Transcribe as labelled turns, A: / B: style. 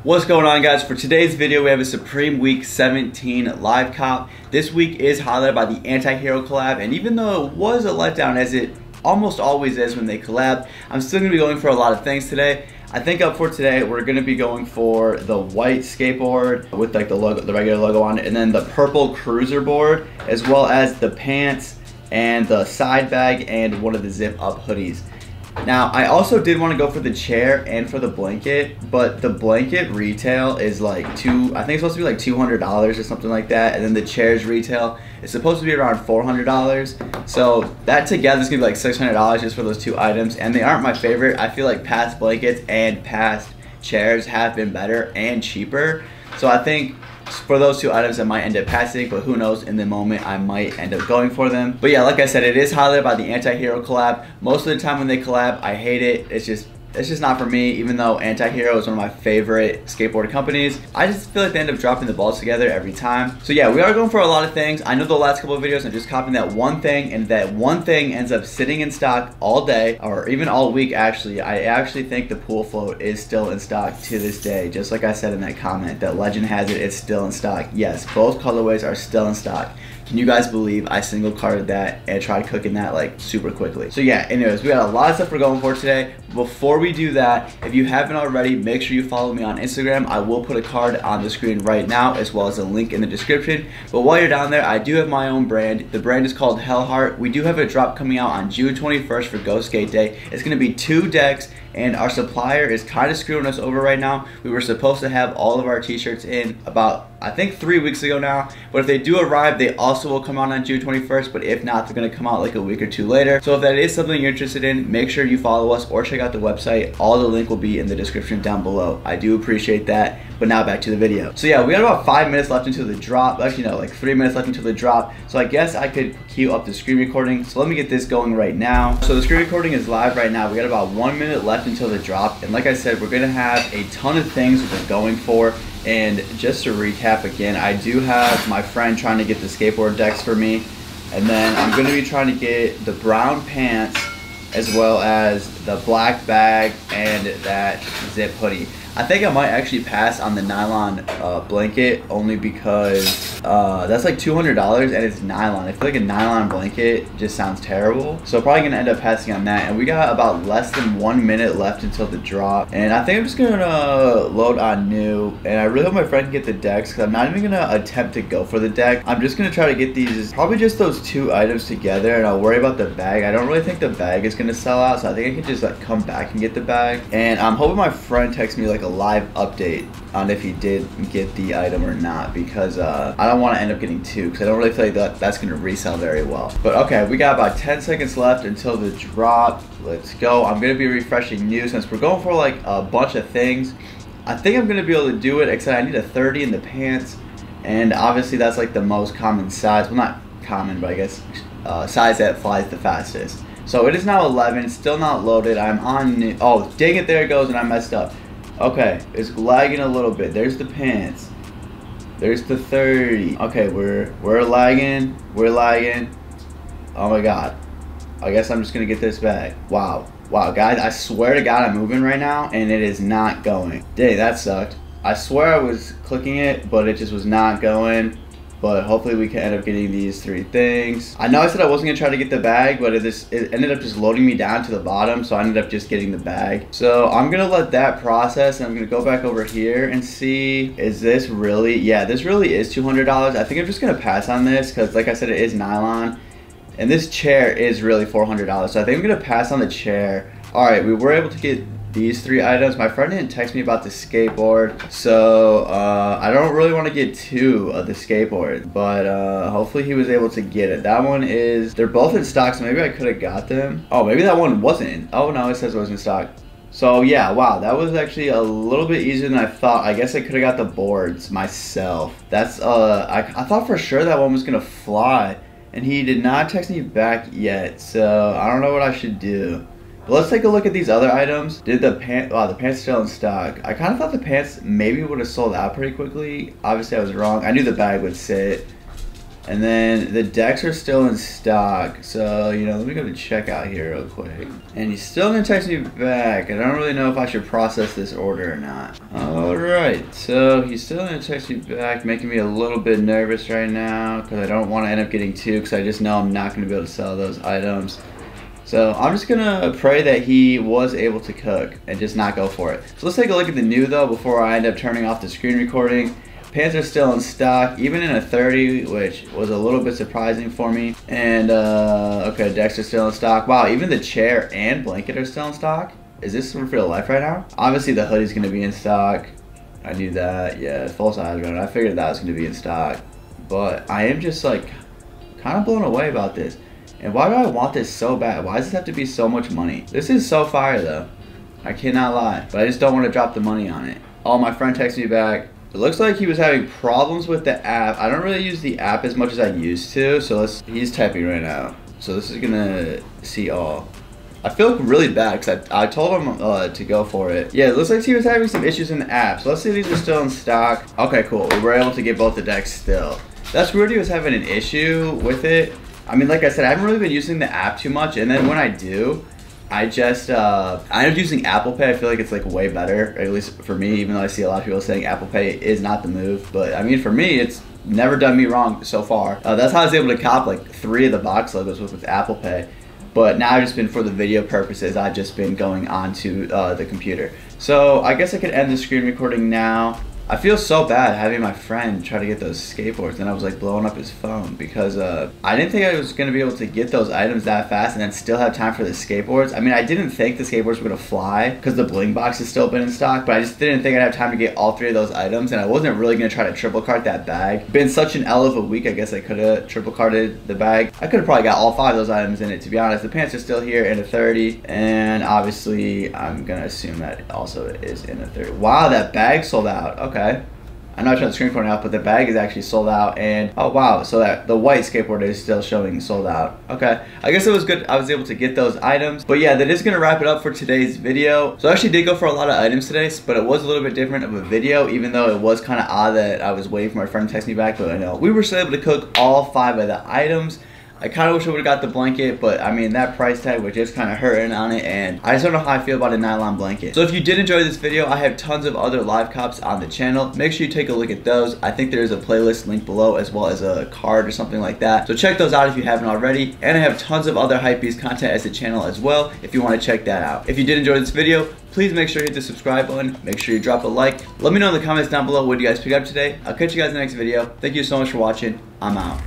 A: What's going on, guys? For today's video, we have a Supreme Week 17 live cop. This week is highlighted by the Anti-Hero collab, and even though it was a letdown, as it almost always is when they collab, I'm still going to be going for a lot of things today. I think up for today, we're going to be going for the white skateboard with like the logo, the regular logo on it, and then the purple cruiser board, as well as the pants and the side bag and one of the zip up hoodies. Now, I also did want to go for the chair and for the blanket, but the blanket retail is like I think it's supposed to be like $200 or something like that, and then the chair's retail is supposed to be around $400. So that together is gonna be like $600 just for those two items, and they aren't my favorite. I feel like past blankets and past chairs have been better and cheaper. So I think for those two items I might end up passing, but who knows, in the moment I might end up going for them. But yeah, like I said, it is highlighted by the Anti-Hero collab. Most of the time when they collab, I hate it. It's just not for me, even though Anti-Hero is one of my favorite skateboard companies. I just feel like they end up dropping the balls together every time. So yeah, we are going for a lot of things. I know the last couple of videos I'm just copying that one thing, and that one thing ends up sitting in stock all day, or even all week actually. I actually think the pool float is still in stock to this day. Just like I said in that comment, that Legend has it, it's still in stock. Yes, both colorways are still in stock. Can you guys believe I single carded that and tried cooking that like super quickly? So yeah, anyways, we got a lot of stuff we're going for today. Before we do that, if you haven't already, make sure you follow me on Instagram. I will put a card on the screen right now, as well as a link in the description. But while you're down there, I do have my own brand. The brand is called Hellheart. We do have a drop coming out on June 21st for Go Skate Day. It's gonna be 2 decks, and our supplier is kind of screwing us over right now. We were supposed to have all of our t-shirts in about, I think, 3 weeks ago now, but if they do arrive, they also will come out on June 21st, but if not, they're gonna come out like a week or 2 later. So if that is something you're interested in, make sure you follow us or check out the website. All the link will be in the description down below. I do appreciate that, but now back to the video. So yeah, we got about 5 minutes left until the drop. Actually no, like 3 minutes left until the drop. So I guess I could queue up the screen recording. So let me get this going right now. So the screen recording is live right now. We got about 1 minute left until the drop, and like I said, we're gonna have a ton of things we're going for. And just to recap again, I do have my friend trying to get the skateboard decks for me, and then I'm gonna be trying to get the brown pants as well as the black bag and that zip hoodie. I think I might actually pass on the nylon blanket, only because that's like $200 and it's nylon. I feel like a nylon blanket just sounds terrible. So probably gonna end up passing on that. And we got about less than 1 minute left until the drop. And I think I'm just gonna load on new. And I really hope my friend can get the decks, because I'm not even gonna attempt to go for the deck. I'm just gonna try to get these, probably just those 2 items together, and I'll worry about the bag. I don't really think the bag is gonna sell out, so I think I can just like come back and get the bag. And I'm hoping my friend texts me like a live update on if he did get the item or not, because I don't want to end up getting 2, because I don't really feel like that's going to resell very well. But okay, we got about 10 seconds left until the drop. Let's go. I'm going to be refreshing new since we're going for like a bunch of things. I think I'm going to be able to do it, except I need a 30 in the pants, and obviously that's like the most common size. Well, not common, but I guess size that flies the fastest. So it is now 11, still not loaded. I'm on new. Oh, dang it, there it goes, and I messed up. Okay, it's lagging a little bit. There's the pants. There's the 30. Okay, we're lagging. We're lagging. Oh my god. I guess I'm just gonna get this back. Wow. Wow, guys, I swear to god I'm moving right now and it is not going. Dang, that sucked. I swear I was clicking it, but it just was not going. But hopefully we can end up getting these 3 things. I know I said I wasn't gonna try to get the bag, but it ended up just loading me down to the bottom, so I ended up just getting the bag. So I'm gonna let that process, and I'm gonna go back over here and see, is this really, yeah, this really is $200. I think I'm just gonna pass on this, because like I said, it is nylon. And this chair is really $400, so I think I'm gonna pass on the chair. All right, we were able to get these 3 items. My friend didn't text me about the skateboard, so I don't really want to get 2 of the skateboard, but hopefully he was able to get it. That one is, they're both in stock, so maybe I could have got them. Oh, maybe that one wasn't. Oh no, it says it was in stock. So yeah, wow, that was actually a little bit easier than I thought. I guess I could have got the boards myself. That's I thought for sure that one was gonna fly, and he did not text me back yet, so I don't know what I should do. But let's take a look at these other items. Did the pants, wow, the pants are still in stock. I kind of thought the pants maybe would have sold out pretty quickly. Obviously I was wrong. I knew the bag would sit. And then the decks are still in stock. So, you know, let me go to checkout here real quick. And he's still gonna text me back. I don't really know if I should process this order or not. Alright, so he's still gonna text me back, making me a little bit nervous right now because I don't want to end up getting two because I just know I'm not gonna be able to sell those items. So I'm just gonna pray that he was able to cook and just not go for it. So let's take a look at the new though before I end up turning off the screen recording. Pants are still in stock, even in a 30, which was a little bit surprising for me. And okay, decks are still in stock. Wow, even the chair and blanket are still in stock. Is this for real life right now? Obviously the hoodie's gonna be in stock. I knew that. Yeah, full size run. I figured that was gonna be in stock. But I am just like kind of blown away about this. And why do I want this so bad? Why does this have to be so much money? This is so fire though. I cannot lie. But I just don't want to drop the money on it. Oh, my friend texted me back. It looks like he was having problems with the app. I don't really use the app as much as I used to. So he's typing right now. So this is gonna see all. I feel really bad because I told him to go for it. Yeah, it looks like he was having some issues in the app. So let's see if these are still in stock. Okay, cool. We were able to get both the decks still. That's weird he was having an issue with it. I mean, like I said, I haven't really been using the app too much, and then when I do, I just, I end up using Apple Pay. I feel like it's like way better, at least for me, even though I see a lot of people saying Apple Pay is not the move. But I mean, for me, it's never done me wrong so far. That's how I was able to cop like 3 of the box logos with Apple Pay. But now I've just been, for the video purposes, I've just been going onto the computer. So I guess I could end the screen recording now. I feel so bad having my friend try to get those skateboards, and I was like blowing up his phone because I didn't think I was going to be able to get those items that fast and then still have time for the skateboards. I mean, I didn't think the skateboards were going to fly because the bling box has still been in stock, but I just didn't think I'd have time to get all 3 of those items, and I wasn't really going to try to triple cart that bag. Been such an L of a week, I guess I could have triple carted the bag. I could have probably got all 5 of those items in it, to be honest. The pants are still here in a 30, and obviously I'm going to assume that it also is in a 30. Wow, that bag sold out. Okay. I know I turned the screen recording out, but the bag is actually sold out, and oh wow, so that the white skateboard is still showing sold out. Okay, I guess it was good I was able to get those items. But yeah, that is gonna wrap it up for today's video. So I actually did go for a lot of items today, but it was a little bit different of a video, even though it was kind of odd that I was waiting for my friend to text me back. But I know we were still able to cook all 5 of the items. I kind of wish I would have got the blanket, but I mean, that price tag was just kind of hurting on it, and I just don't know how I feel about a nylon blanket. So if you did enjoy this video, I have tons of other live cops on the channel. Make sure you take a look at those. I think there's a playlist linked below, as well as a card or something like that. So check those out if you haven't already. And I have tons of other Hypebeast content as a channel as well, if you want to check that out. If you did enjoy this video, please make sure you hit the subscribe button. Make sure you drop a like. Let me know in the comments down below what you guys picked up today. I'll catch you guys in the next video. Thank you so much for watching. I'm out.